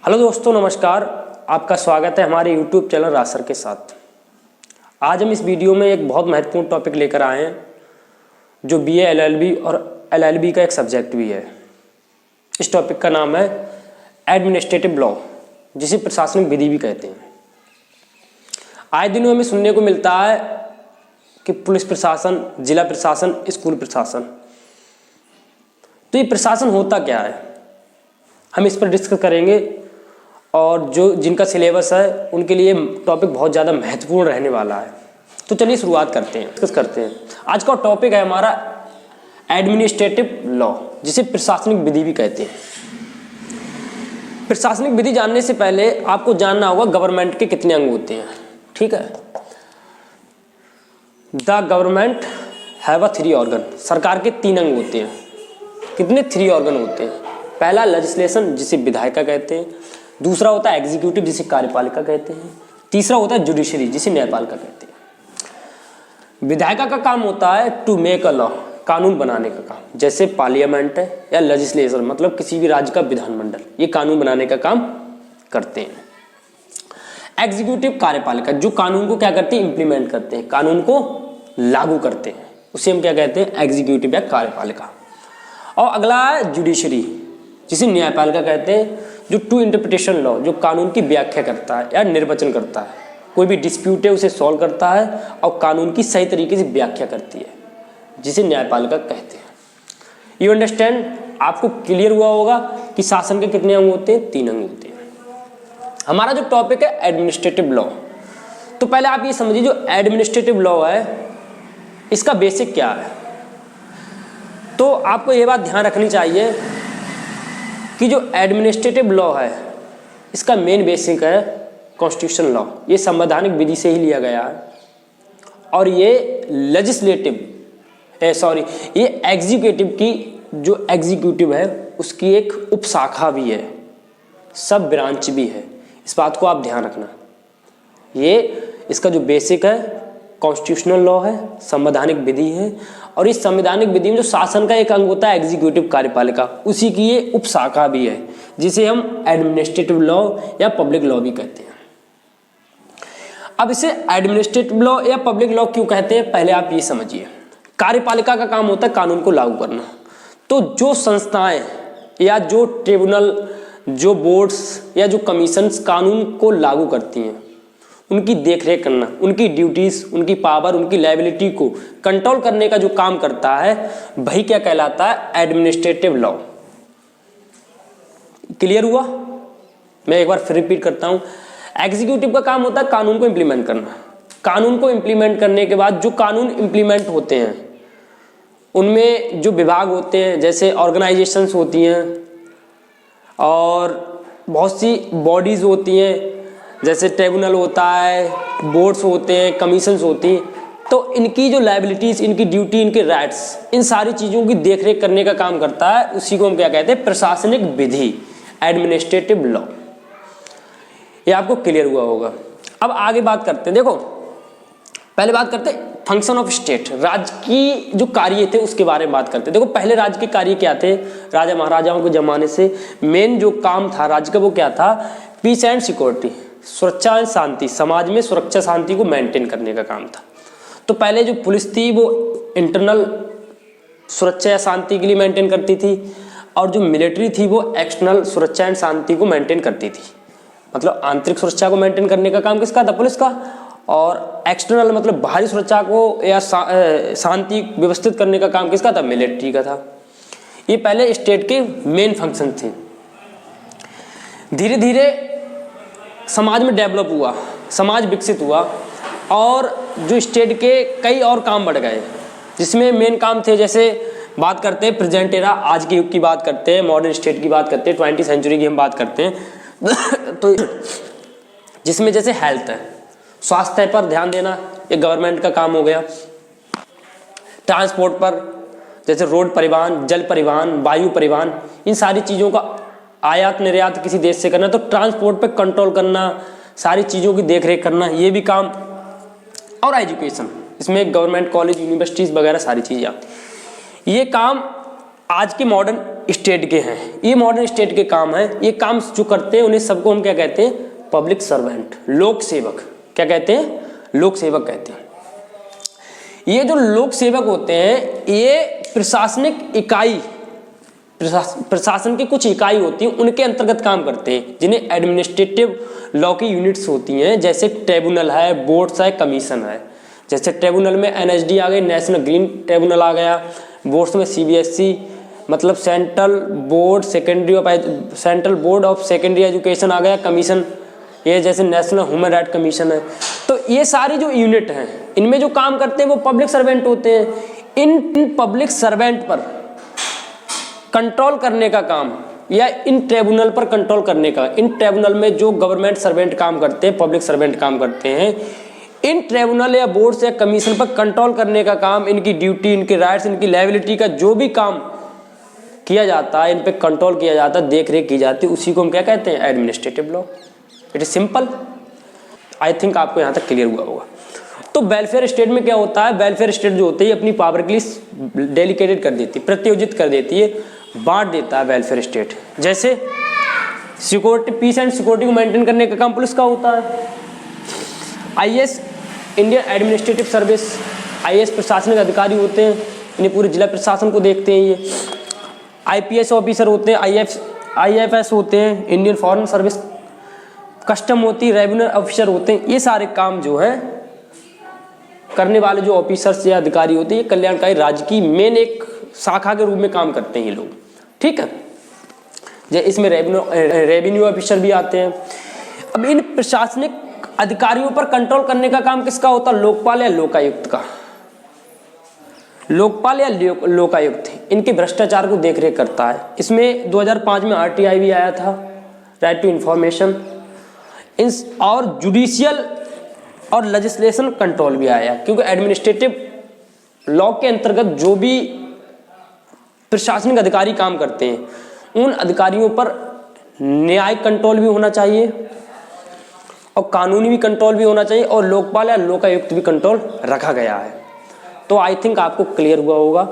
Hello दोस्तों, नमस्कार। आपका स्वागत है हमारे YouTube चैनल रासर के साथ। आज हम इस वीडियो में एक बहुत महत्वपूर्ण टॉपिक लेकर आए हैं जो BA LLB और LLB का एक सब्जेक्ट भी है। इस टॉपिक का नाम है एडमिनिस्ट्रेटिव लॉ, जिसे प्रशासनिक विधि भी कहते हैं। आए दिनों हमें सुनने को मिलता है कि पुलिस प्रशासन, जिला प्रशासन, स्कूल प्रशासन। तो ये प्रशासन होता क्या है, हम इस पर डिस्कस करेंगे। और जिनका सिलेबस है उनके लिए टॉपिक बहुत ज़्यादा महत्वपूर्ण रहने वाला है। तो चलिए शुरुआत करते हैं, डिस्कस करते हैं। आज का टॉपिक है हमारा एडमिनिस्ट्रेटिव लॉ, जिसे प्रशासनिक विधि भी कहते हैं। प्रशासनिक विधि जानने से पहले आपको जानना होगा गवर्नमेंट के कितने अंग होते हैं। ठीक है, the government have a 3 organ. सरकार के 3 अंग होते हैं। कितने? 3 ऑर्गन होते हैं। पहला लेजिस्लेशन, जिसे विधायिका कहते हैं। दूसरा होता है एग्जीक्यूटिव, जिसे कार्यपालिका कहते हैं। तीसरा होता है जुडिशरी, जिसे न्यायपालिका कहते हैं। विधायिका का काम होता है टू मेक अ लॉ, कानून बनाने का काम। जैसे पार्लियामेंट है या लेजिस्लेशन, मतलब किसी भी राज्य का विधानमंडल, ये कानून बनाने का काम करते हैं। एग्जीक्यूटिव, कार्यपालिका, जो कानून को क्या करते हैं? इंप्लीमेंट करते हैं, कानून को लागू करते हैं, उसे हम क्या कहते हैं? एग्जीक्यूटिव या कार्यपालिका। और अगला है जुडिशरी, जिसे न्यायपालिका कहते हैं, जो टू इंटरप्रिटेशन लॉ, जो कानून की व्याख्या करता है या निर्वचन करता है। कोई भी डिस्प्यूट है उसे सॉल्व करता है और कानून की सही तरीके से व्याख्या करती है, जिसे न्यायपालिका कहते हैं। You understand? आपको क्लियर हुआ होगा कि शासन के कितने अंग होते हैं? 3 अंग होते हैं। हमारा जो टॉपिक है एडमिनिस्ट्रेटिव लॉ, तो पहले आप ये समझिए जो एडमिनिस्ट्रेटिव लॉ है इसका बेसिक क्या है। तो आपको ये बात ध्यान रखनी चाहिए कि जो एडमिनिस्ट्रेटिव लॉ है इसका मेन बेसिक है कॉन्स्टिट्यूशन लॉ। ये संवैधानिक विधि से ही लिया गया है। और ये ये एग्जीक्यूटिव की, जो एग्जीक्यूटिव है उसकी एक उपशाखा भी है, सब ब्रांच भी है। इस बात को आप ध्यान रखना। ये इसका जो बेसिक है कॉन्स्टिट्यूशनल लॉ है, संवैधानिक विधि है। और इस संवैधानिक विधि में जो शासन का एक अंग होता है एग्जीक्यूटिव, कार्यपालिका, उसी की ये उपशाखा भी है, जिसे हम एडमिनिस्ट्रेटिव लॉ या पब्लिक लॉ भी कहते हैं। अब इसे एडमिनिस्ट्रेटिव लॉ या पब्लिक लॉ क्यों कहते हैं, पहले आप ये समझिए। कार्यपालिका का काम होता है कानून को लागू करना। तो जो संस्थाएं या जो ट्रिब्यूनल, जो बोर्ड्स या जो कमीशंस कानून को लागू करती हैं, उनकी देखरेख करना, उनकी ड्यूटीज, उनकी पावर, उनकी लायबिलिटी को कंट्रोल करने का जो काम करता है, वही क्या कहलाता है? Administrative law. क्लियर हुआ? मैं एक बार फिर रिपीट करता हूं। एग्जीक्यूटिव का काम होता है कानून को इंप्लीमेंट करना। कानून को इंप्लीमेंट करने के बाद जो कानून इंप्लीमेंट होते हैं उनमें जो विभाग होते हैं, जैसे ऑर्गेनाइजेशंस होती हैं और बहुत सी बॉडीज होती हैं, जैसे ट्रिब्यूनल होता है, बोर्ड्स होते हैं, कमीशंस होती हैं। तो इनकी जो लायबिलिटीज, इनकी ड्यूटी, इनके राइट्स, इन सारी चीज़ों की देखरेख करने का काम करता है। उसी को हम क्या कहते हैं? प्रशासनिक विधि, एडमिनिस्ट्रेटिव लॉ। ये आपको क्लियर हुआ होगा। अब आगे बात करते हैं। देखो, पहले बात करते हैं फंक्शन ऑफ स्टेट, राज्य की जो कार्य थे उसके बारे में बात करते हैं। देखो, पहले राज्य के कार्य क्या थे? राजा महाराजाओं के जमाने से मेन जो काम था राज्य का वो क्या था? पीस एंड सिक्योरिटी, सुरक्षा एवं शांति, समाज में सुरक्षा शांति को मेंटेन करने का काम था। तो पहले जो पुलिस थी वो इंटरनल सुरक्षा या शांति के लिए मेंटेन करती थी, और जो मिलिट्री थी वो एक्सटर्नल सुरक्षा एवं शांति को मेंटेन करती थी। मतलब आंतरिक सुरक्षा को मेंटेन करने का काम किसका था? पुलिस का। और एक्सटर्नल मतलब बाहरी सुरक्षा को या शांति व्यवस्थित करने का काम किसका था? मिलिट्री का था। ये पहले स्टेट के मेन फंक्शन थे। धीरे धीरे समाज में डेवलप हुआ, समाज विकसित हुआ, और जो स्टेट के कई और काम बढ़ गए, जिसमें मेन काम थे, जैसे बात करते हैं प्रेजेंट एरा, आज के युग की बात करते हैं, मॉडर्न स्टेट की बात करते हैं, 20वीं सेंचुरी की हम बात करते हैं। तो जिसमें जैसे हेल्थ है, स्वास्थ्य पर ध्यान देना, ये गवर्नमेंट का काम हो गया। ट्रांसपोर्ट पर, जैसे रोड परिवहन, जल परिवहन, वायु परिवहन, इन सारी चीज़ों का आयात निर्यात किसी देश से करना, तो ट्रांसपोर्ट पे कंट्रोल करना, सारी चीज़ों की देखरेख करना, ये भी काम। और एजुकेशन, इसमें गवर्नमेंट कॉलेज, यूनिवर्सिटीज़ वगैरह सारी चीज़ें आती। ये काम आज के मॉडर्न स्टेट के हैं, ये मॉडर्न स्टेट के काम हैं। ये काम जो करते हैं उन्हें सबको हम क्या कहते हैं? पब्लिक सर्वेंट, लोक सेवक। क्या कहते हैं? लोक सेवक कहते हैं। ये जो लोक सेवक होते हैं ये प्रशासनिक इकाई, प्रशासन की कुछ इकाई होती है उनके अंतर्गत काम करते हैं, जिन्हें एडमिनिस्ट्रेटिव लॉ की यूनिट्स होती हैं, जैसे ट्रिब्यूनल है, बोर्ड्स है, कमीशन है। जैसे ट्रिब्यूनल में एनएसडी आ गई, नेशनल ग्रीन ट्रिब्यूनल आ गया। बोर्ड्स में सीबीएसई मतलब central board of secondary education आ गया। कमीशन ये जैसे नेशनल ह्यूमन राइट कमीशन है। तो ये सारी जो यूनिट हैं इनमें जो काम करते हैं वो पब्लिक सर्वेंट होते हैं। इन पब्लिक सर्वेंट पर कंट्रोल करने का काम या इन ट्रिब्यूनल पर कंट्रोल करने का, इन ट्रिब्यूनल में जो गवर्नमेंट सर्वेंट काम करते हैं, पब्लिक सर्वेंट काम करते हैं, इन ट्रिब्यूनल या बोर्ड या कमीशन पर कंट्रोल करने का काम, इनकी ड्यूटी, इनके राइट्स, इनकी लायबिलिटी का जो भी काम किया जाता है, इन पे कंट्रोल किया जाता है, देख रेख की जाती है, उसी को हम क्या कहते हैं? Administrative law. It is simple. I think आपको यहाँ तक क्लियर हुआ होगा। तो वेलफेयर स्टेट में क्या होता है? वेलफेयर स्टेट जो होती है अपनी पावर के लिए डेलीकेटेड कर देती है, प्रत्योजित कर देती है, बांट देता है वेलफेयर स्टेट। जैसे सिक्योरिटी, पीस एंड सिक्योरिटी को मेंटेन करने का काम पुलिस का होता है। IAS, Indian administrative service, IAS प्रशासनिक अधिकारी होते हैं, इन्हें पूरे जिला प्रशासन को देखते हैं। ये आईपीएस ऑफिसर होते हैं, आईएफएस होते हैं, इंडियन फॉरेन सर्विस, कस्टम होती है, रेवेन्यू ऑफिसर होते हैं। ये सारे काम जो है करने वाले जो ऑफिसर्स या अधिकारी होते हैं, ये कल्याणकारी राज्य की मेन एक शाखा के रूप में काम करते हैं ये लोग। ठीक है, जैसे इसमें रेवेन्यू ऑफिसर भी आते हैं। अब इन प्रशासनिक अधिकारियों पर कंट्रोल करने का काम किसका होता है? लोकपाल या लोकायुक्त का। लोकपाल या लोकायुक्त इनके भ्रष्टाचार को देखरेख करता है। इसमें 2005 में आरटीआई भी आया था, राइट टू इंफॉर्मेशन, और जुडिशियल और लेजिस्लेशन कंट्रोल भी आया, क्योंकि एडमिनिस्ट्रेटिव लॉ के अंतर्गत जो भी प्रशासनिक अधिकारी काम करते हैं उन अधिकारियों पर न्यायिक कंट्रोल भी होना चाहिए और कानूनी भी कंट्रोल भी होना चाहिए, और लोकपाल या लोकायुक्त भी कंट्रोल रखा गया है। तो आई थिंक आपको क्लियर हुआ होगा।